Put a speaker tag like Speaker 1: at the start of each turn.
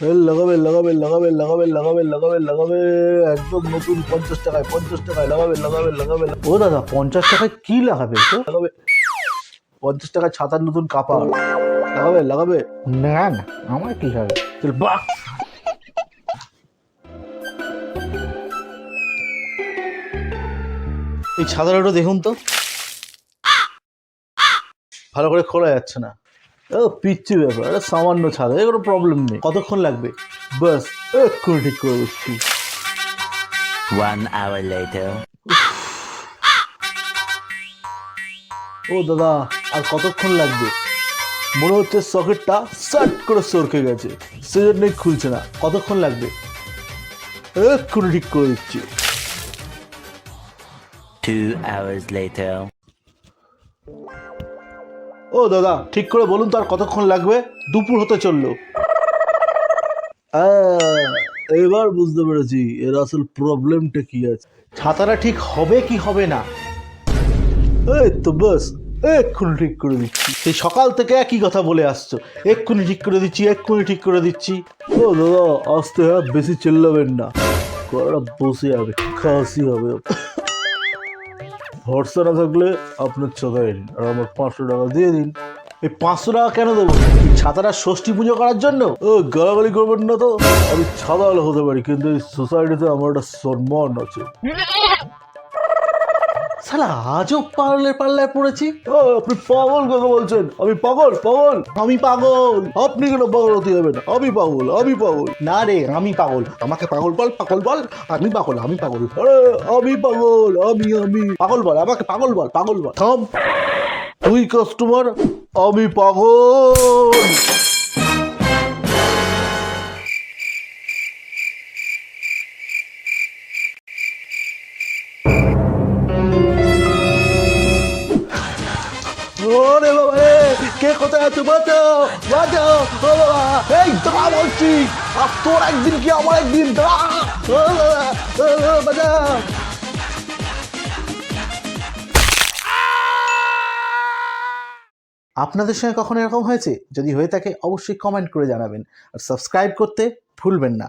Speaker 1: লাগাবে লাগাবে লাগাবে লাগাবে লাগাবে লাগাবে লাগাবে একদম নতুন 50 টাকায় 50 টাকায় লাগাবে লাগাবে লাগাবে। ও দাদা 50 টাকায় কি লাগাবে? তো লাগাবে 50 টাকায় ছাতার নতুন কাপড় লাগাবে লাগাবে।
Speaker 2: না না আমার কি হবে?
Speaker 1: বাহ, এই ছাতাটা দেখুন তো, ভালো করে খোলা যাচ্ছে না। ও পিচ্ছি ব্যাপার, এটা সামান্য ছাদা, এর কোনো প্রবলেম নেই। কতক্ষণ লাগবে? বাস এক্ষুনি ঠিক করে দিচ্ছি।
Speaker 3: 1 hour later.
Speaker 1: ও দাদা আর কতক্ষণ লাগবে? মনে হচ্ছে সকেটটা সাট করে সরকে গেছে, সেজন্যই খুলছে না। কতক্ষণ লাগবে? এক্ষুনি ঠিক করে দিচ্ছি।
Speaker 3: 2 hours later.
Speaker 1: ও দাদা ঠিক করে বলুন তো আর কতক্ষণ লাগবে? দুপুর হতে চললো। এবার বুঝতে পেরেছি এর আসল প্রবলেমটা কি আছে। ছাতাটা ঠিক হবে কি হবে না? এই তো বাস এক্ষুনি ঠিক করে দিচ্ছি। সেই সকাল থেকে একই কথা বলে আসছো, এক্ষুনি ঠিক করে দিচ্ছি, এক্ষুনি ঠিক করে দিচ্ছি। ও দাদা আসতে হয়, বেশি চেল্লাবেন না, কড়া বসে যাবে, খাসি হবে। ভরসা না থাকলে আপনার ছাতায় নিন আর আমার 500 টাকা দিয়ে দিন। এই 500 টাকা কেন দেবো? এই ছাতাটা ষষ্ঠী পুজো করার জন্য? ও গালাগালি করবেন না তো। আমি ছাতাওয়ালা হতে পারি, কিন্তু এই সোসাইটিতে আমার একটা সম্মান আছে। শালা আজও পাল্লায় পড়েছি। ও আপনি পাগল কথা বলছেন? আমি পাগল? পাগল আমি পাগল? আপনি কেন পাগল হতে যাবেন? আমি পাগল, আমি পাগল না রে, আমি পাগল। আমাকে পাগল বল, পাগল বল। আমি পাগল, আমি পাগল। আরে আমি পাগল, আমি পাগল বল, আমাকে পাগল বল, পাগল বল। থাম, তুই কাস্টমার, আমি পাগল। ওরে বাবা রে, কে কোথায় আছো? বাঁচাও বাঁচাও, ও বাবা, এই দাঁড়া বলছি। আর তোর একদিন কি আমার একদিন, দাঁড়া। ও বাবা, ও বাবা, বাঁচাও। আপনাদের সঙ্গে কখনো এরকম হয়েছে? যদি হয়ে থাকে অবশ্যই কমেন্ট করে জানাবেন আর সাবস্ক্রাইব করতে ভুলবেন না।